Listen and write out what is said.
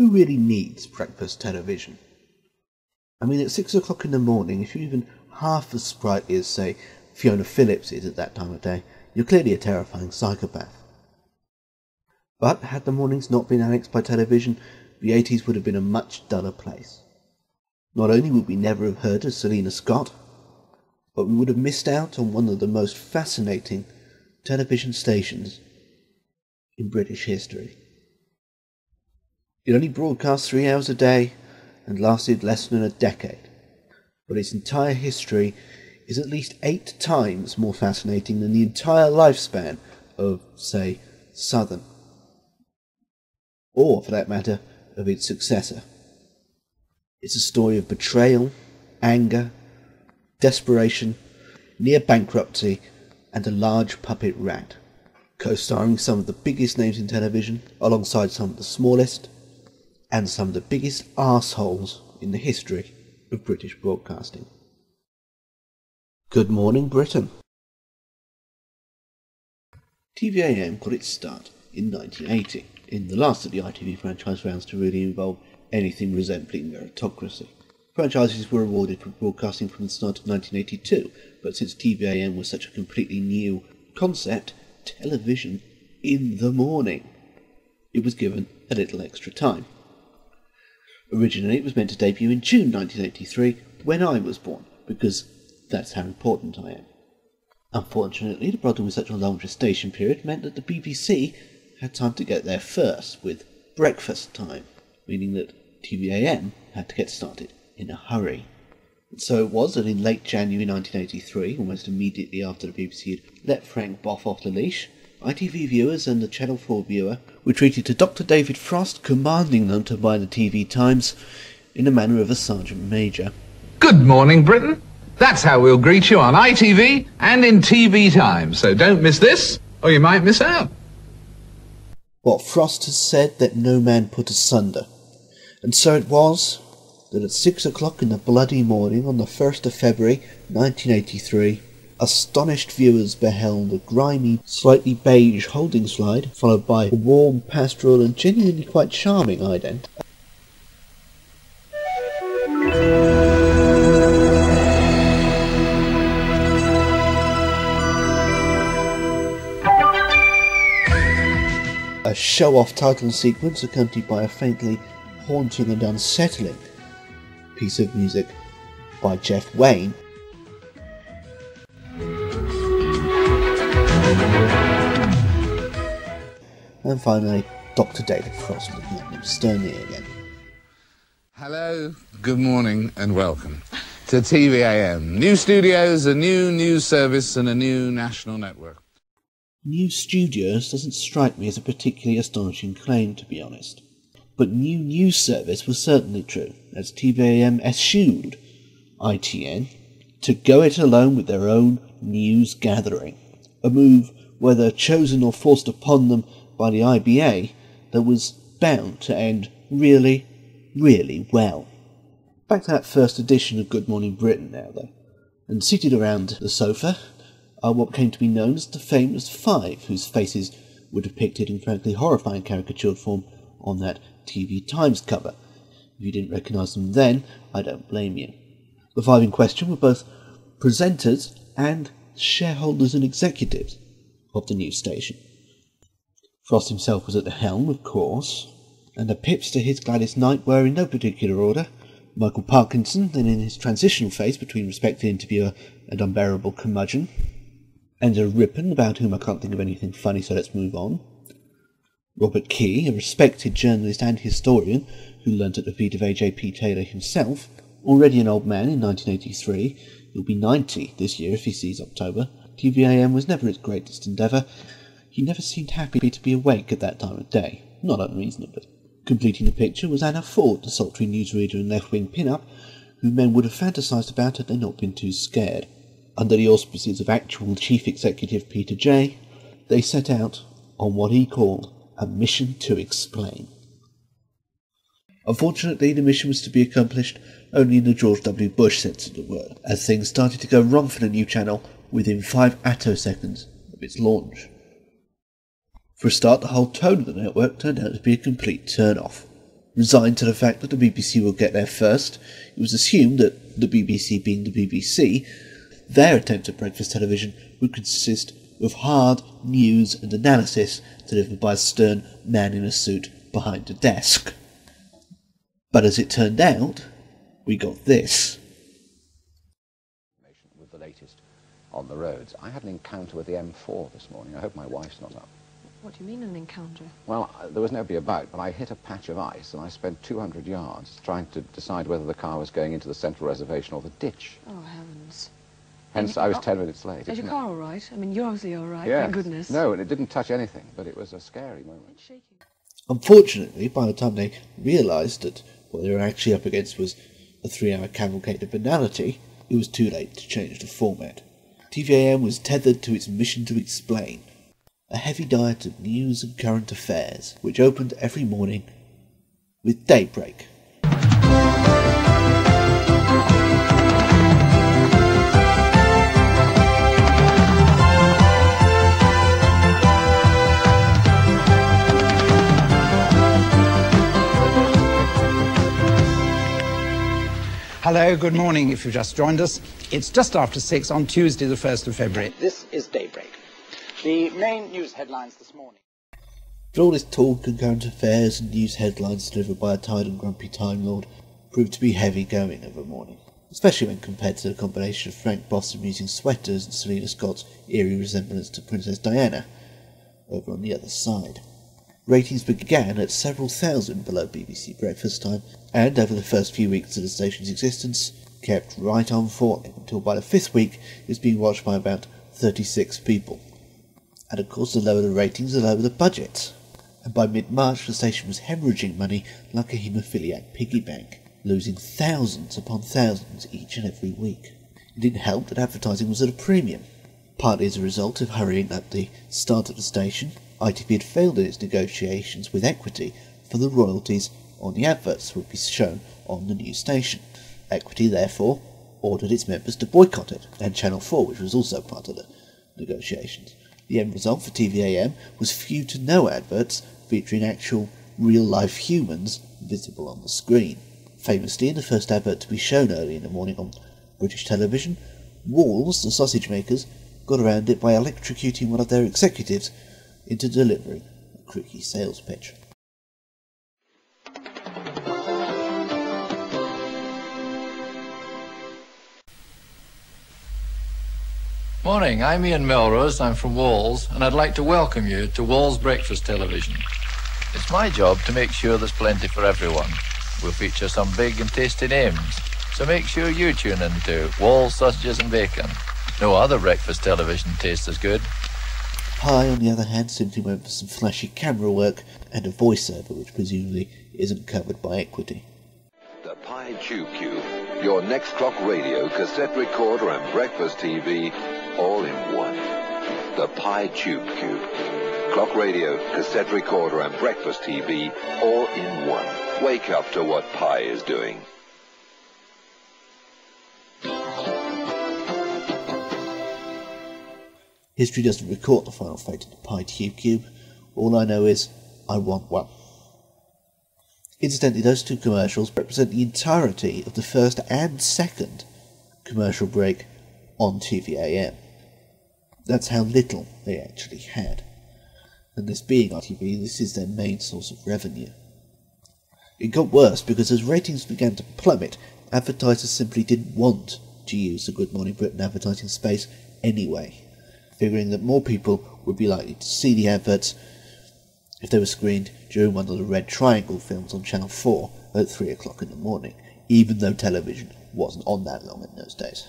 Who really needs breakfast television? I mean, at 6 o'clock in the morning, if you're even half as sprightly as, say, Fiona Phillips is at that time of day, you're clearly a terrifying psychopath. But had the mornings not been annexed by television, the 80s would have been a much duller place. Not only would we never have heard of Selina Scott, but we would have missed out on one of the most fascinating television stations in British history. It only broadcast 3 hours a day and lasted less than a decade, but its entire history is at least 8 times more fascinating than the entire lifespan of, say, Southern, or, for that matter, of its successor. It's a story of betrayal, anger, desperation, near bankruptcy, and a large puppet rat, co-starring some of the biggest names in television, alongside some of the smallest, and some of the biggest arseholes in the history of British broadcasting. Good morning, Britain. TV-am got its start in 1980, in the last of the ITV franchise rounds to really involve anything resembling meritocracy. Franchises were awarded for broadcasting from the start of 1982, but since TV-am was such a completely new concept, television in the morning, it was given a little extra time. Originally it was meant to debut in June 1983, when I was born, because that's how important I am. Unfortunately, the problem with such a long gestation period meant that the BBC had time to get there first, with breakfast time, meaning that TV-am had to get started in a hurry. And so it was that in late January 1983, almost immediately after the BBC had let Frank Boff off the leash, ITV viewers and the Channel 4 viewer were treated to Dr. David Frost commanding them to buy the TV Times in the manner of a Sergeant Major. Good morning, Britain. That's how we'll greet you on ITV and in TV Times, so don't miss this, or you might miss out. What Frost has said, that no man put asunder. And so it was that at 6 o'clock in the bloody morning on the 1st of February 1983, astonished viewers beheld a grimy, slightly beige holding slide, followed by a warm, pastoral and genuinely quite charming ident. A show-off title sequence accompanied by a faintly haunting and unsettling piece of music by Jeff Wayne. And finally, Dr. David Frost looking at them sternly again. Hello, good morning and welcome to TV-am. New studios, a new news service and a new national network. New studios doesn't strike me as a particularly astonishing claim, to be honest. But new news service was certainly true, as TV-am eschewed ITN to go it alone with their own news gathering, a move, whether chosen or forced upon them by the IBA, that was bound to end really, really well. Back to that first edition of Good Morning Britain now, though, and seated around the sofa are what came to be known as the famous five, whose faces were depicted in frankly horrifying caricatured form on that TV Times cover. If you didn't recognise them then, I don't blame you. The five in question were both presenters and shareholders and executives of the news station. Frost himself was at the helm, of course, and the pips to his Gladys Knight were, in no particular order, Michael Parkinson, then in his transitional phase between respected interviewer and unbearable curmudgeon, Andrew Rippon, about whom I can't think of anything funny, so let's move on. Robert Key, a respected journalist and historian who learnt at the feet of A.J.P. Taylor himself, already an old man in 1983, he'll be 90 this year if he sees October. TV-am was never his greatest endeavour. He never seemed happy to be awake at that time of day, not unreasonably. Completing the picture was Anna Ford, the sultry newsreader and left-wing pin-up, whom men would have fantasised about had they not been too scared. Under the auspices of actual Chief Executive Peter J., they set out on what he called a mission to explain. Unfortunately, the mission was to be accomplished only in the George W. Bush sense of the word, as things started to go wrong for the new channel within 5 attoseconds of its launch. For a start, the whole tone of the network turned out to be a complete turn-off. Resigned to the fact that the BBC would get there first, it was assumed that, the BBC being the BBC, their attempt at breakfast television would consist of hard news and analysis delivered by a stern man in a suit behind a desk. But as it turned out, we got this. With the latest on the roads. I had an encounter with the M4 this morning. I hope my wife's not up. What do you mean, an encounter? Well, there was nobody about, but I hit a patch of ice and I spent 200 yards trying to decide whether the car was going into the central reservation or the ditch. Oh, heavens. Hence, I was 10 minutes late. Is your car all right? I mean, you're obviously all right, Yes. thank goodness. No, and it didn't touch anything, but it was a scary moment. It's shaking. Unfortunately, by the time they realised that what they were actually up against was a 3-hour cavalcade of banality, it was too late to change the format. TV-am was tethered to its mission to explain, a heavy diet of news and current affairs, which opened every morning with Daybreak. Hello, good morning if you've just joined us. It's just after 6 on Tuesday the 1st of February. This is Daybreak. The main news headlines this morning. But all this talk and current affairs and news headlines delivered by a tired and grumpy Time Lord proved to be heavy going of a morning, especially when compared to the combination of Frank Boston using sweaters and Selena Scott's eerie resemblance to Princess Diana over on the other side. Ratings began at several thousand below BBC breakfast time, and over the first few weeks of the station's existence, kept right on falling until by the 5th week it was being watched by about 36 people. And of course, the lower the ratings, the lower the budget. And by mid-March, the station was hemorrhaging money like a haemophiliac piggy bank, losing thousands upon thousands each and every week. It didn't help that advertising was at a premium. Partly as a result of hurrying up the start of the station, ITV had failed in its negotiations with Equity for the royalties on the adverts that would be shown on the new station. Equity, therefore, ordered its members to boycott it, and Channel 4, which was also part of the negotiations. The end result for TV-am was few to no adverts featuring actual, real-life humans visible on the screen. Famously, in the first advert to be shown early in the morning on British television, Walls, the sausage makers, got around it by electrocuting one of their executives into delivering a creaky sales pitch. Morning, I'm Ian Melrose, I'm from Walls, and I'd like to welcome you to Walls Breakfast Television. It's my job to make sure there's plenty for everyone. We'll feature some big and tasty names, so make sure you tune in to Walls Sausages and Bacon. No other breakfast television tastes as good. Pie, on the other hand, simply went for some flashy camera work and a voiceover which presumably isn't covered by Equity. The Pi Tube Cube, your next clock radio, cassette recorder and breakfast TV, all in one. The Pi Tube Cube. Clock radio, cassette recorder and breakfast TV, all in one. Wake up to what Pi is doing. History doesn't record the final fate of the Pi Tube Cube. All I know is, I want one. Incidentally, those two commercials represent the entirety of the first and second commercial break on TV-am. That's how little they actually had. And this being ITV, this is their main source of revenue. It got worse because as ratings began to plummet, advertisers simply didn't want to use the Good Morning Britain advertising space anyway, figuring that more people would be likely to see the adverts if they were screened during one of the Red Triangle films on Channel 4 at 3 o'clock in the morning, even though television wasn't on that long in those days.